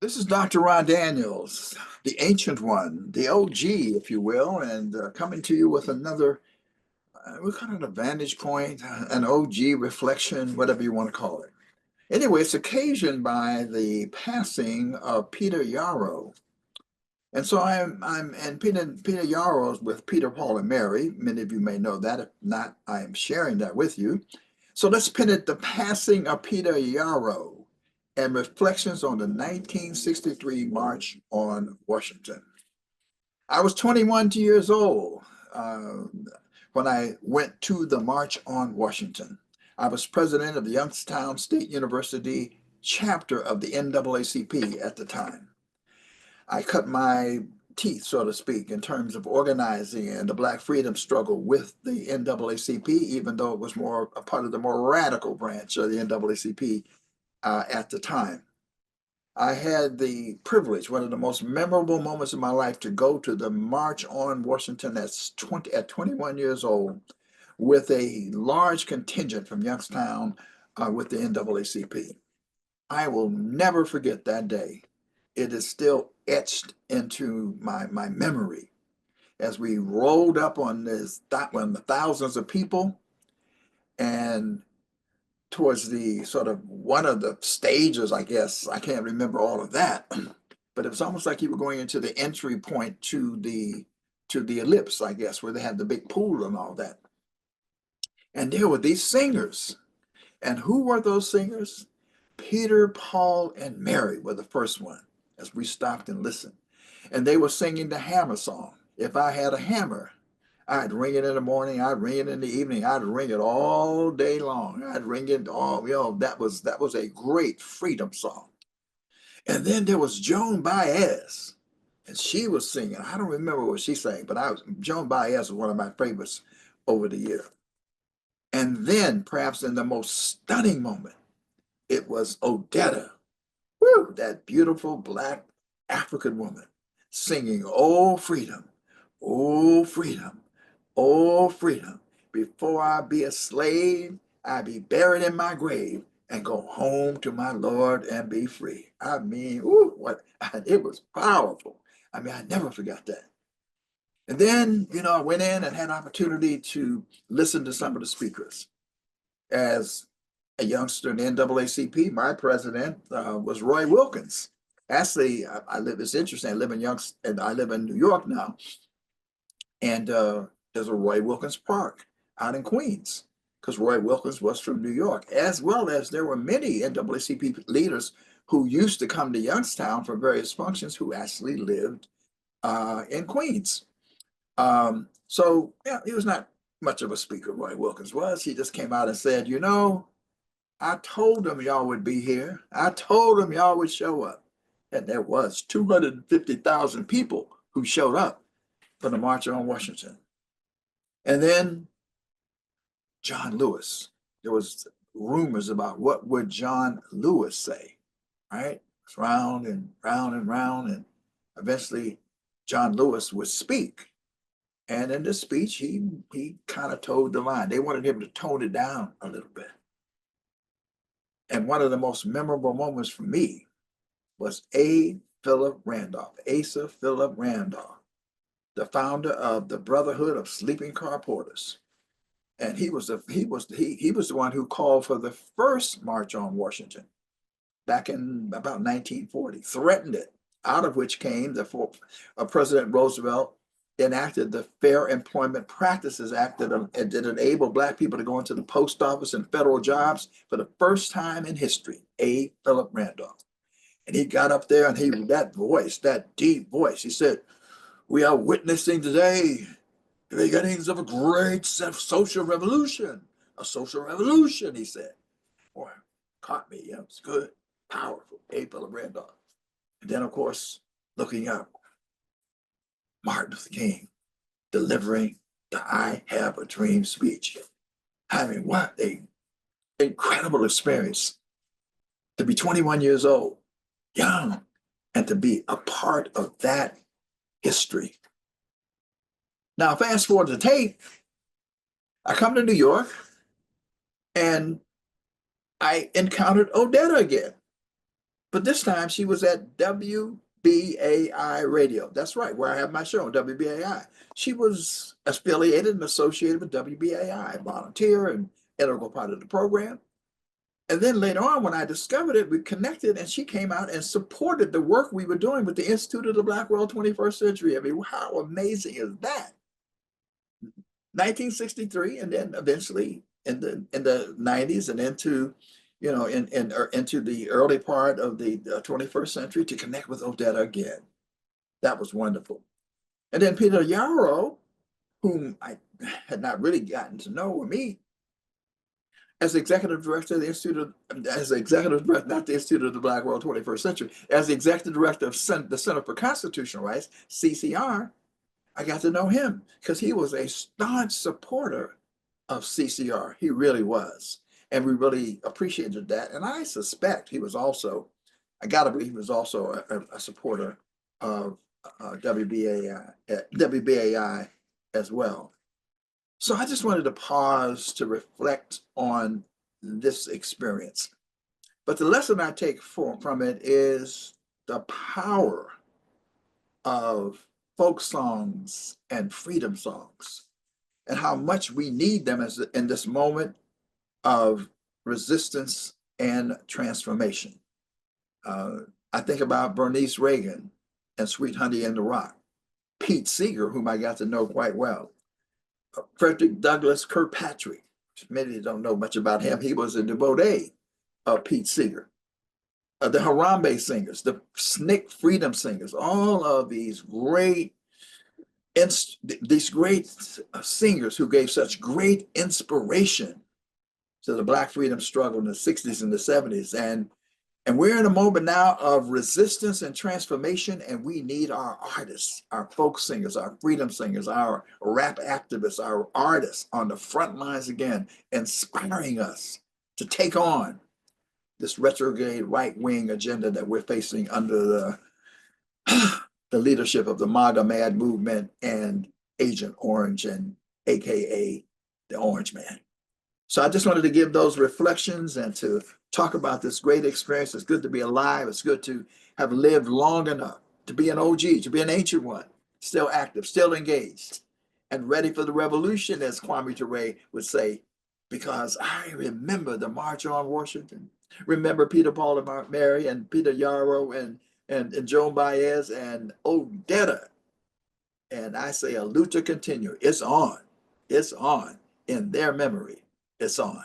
This is Dr. Ron Daniels, the ancient one, the OG, if you will, and coming to you with another, we call it a vantage point, an OG reflection, whatever you want to call it. Anyway, it's occasioned by the passing of Peter Yarrow. And so and Peter Yarrow is with Peter, Paul, and Mary. Many of you may know that. If not, I am sharing that with you. So let's pin it the passing of Peter Yarrow and reflections on the 1963 March on Washington. I was 21 years old when I went to the March on Washington. I was president of the Youngstown State University chapter of the NAACP at the time. I cut my teeth, so to speak, in terms of organizing and the Black freedom struggle with the NAACP, even though it was more a part of the more radical branch of the NAACP at the time. I had the privilege, one of the most memorable moments of my life, to go to the March on Washington at 21 years old with a large contingent from Youngstown with the NAACP. I will never forget that day. It is still etched into my memory as we rolled up on the thousands of people, and towards the sort of one of the stages, I guess, I can't remember all of that, but it was almost like you were going into the entry point to the ellipse, I guess, where they had the big pool and all that. And there were these singers. And who were those singers? Peter, Paul, and Mary were the first one, as we stopped and listened. And they were singing the hammer song. If I had a hammer, I'd ring it in the morning, I'd ring it in the evening, I'd ring it all day long. I'd ring it all, that was a great freedom song. And then there was Joan Baez, and she was singing. I don't remember what she sang, but Joan Baez was one of my favorites over the year. And then, perhaps in the most stunning moment, it was Odetta, that beautiful Black African woman, singing, "Oh, freedom, oh, freedom, oh, freedom. Before I be a slave, I be buried in my grave and go home to my Lord and be free." I mean, it was powerful. I mean, I never forgot that. And then, I went in and had opportunity to listen to some of the speakers. As a youngster in the NAACP, my president was Roy Wilkins. Actually, it's interesting, I live in New York now, and there's a Roy Wilkins Park out in Queens, because Roy Wilkins was from New York, as well as there were many NAACP leaders who used to come to Youngstown for various functions who actually lived in Queens. So yeah, he was not much of a speaker, Roy Wilkins was. He just came out and said, I told them y'all would be here. I told them y'all would show up. And there was 250,000 people who showed up for the March on Washington. And then John Lewis. There was rumors about what would John Lewis say, right? It's round and round and round, and eventually John Lewis would speak. And in this speech, he kind of toed the line. They wanted him to tone it down a little bit. And one of the most memorable moments for me was Asa Philip Randolph, the founder of the Brotherhood of Sleeping Car Porters. And he was the one who called for the first March on Washington back in about 1940, threatened it, out of which came President Roosevelt enacted the Fair Employment Practices Act that enabled Black people to go into the post office and federal jobs for the first time in history. A. Philip Randolph. And he got up there, and that deep voice, he said, "We are witnessing today the beginnings of a great social revolution." A social revolution, he said. Boy, caught me. Yeah, it was good, powerful. A. Philip Randolph. And then, of course, looking up, Martin Luther King delivering the "I Have a Dream" speech. I mean, what an incredible experience to be 21 years old, young, and to be a part of that history. Now, fast forward to the tape, I come to New York and I encountered Odetta again. But this time she was at WBAI Radio. That's right, where I have my show on WBAI. She was affiliated and associated with WBAI, volunteer and integral part of the program. And then later on, when I discovered it, we connected and she came out and supported the work we were doing with the Institute of the Black World 21st Century. I mean, how amazing is that? 1963, and then eventually in the 90s and into, into the early part of the 21st century to connect with Odetta again. That was wonderful. And then Peter Yarrow, whom I had not really gotten to know or meet, as executive director of the Institute of, as executive director, not the Institute of the Black World 21st Century, as the executive director of the Center for Constitutional Rights, CCR, I got to know him because he was a staunch supporter of CCR. He really was. And we really appreciated that. And I suspect he was also, I got to believe he was also a supporter of WBAI as well. So I just wanted to pause to reflect on this experience. But the lesson I take from it is the power of folk songs and freedom songs and how much we need them in this moment of resistance and transformation. I think about Bernice Reagan and Sweet Honey in the Rock, Pete Seeger, whom I got to know quite well, Frederick Douglass Kirkpatrick. Many don't know much about him. He was a devotee of Pete Seeger. The Harambe singers, the SNCC freedom singers, all of these great singers who gave such great inspiration to the Black freedom struggle in the 60s and the 70s. And we're in a moment now of resistance and transformation, and we need our artists, our folk singers, our freedom singers, our rap activists, our artists on the front lines again, inspiring us to take on this retrograde right-wing agenda that we're facing under the leadership of the MAGA Mad movement and Agent Orange, and AKA the Orange Man. So I just wanted to give those reflections and to talk about this great experience. It's good to be alive. It's good to have lived long enough to be an OG, to be an ancient one, still active, still engaged, and ready for the revolution, as Kwame Ture would say, because I remember the March on Washington, remember Peter, Paul, and Mary, and Peter Yarrow, and Joan Baez, and Odetta. And I say, a lucha continua. It's on. It's on. In their memory, it's on.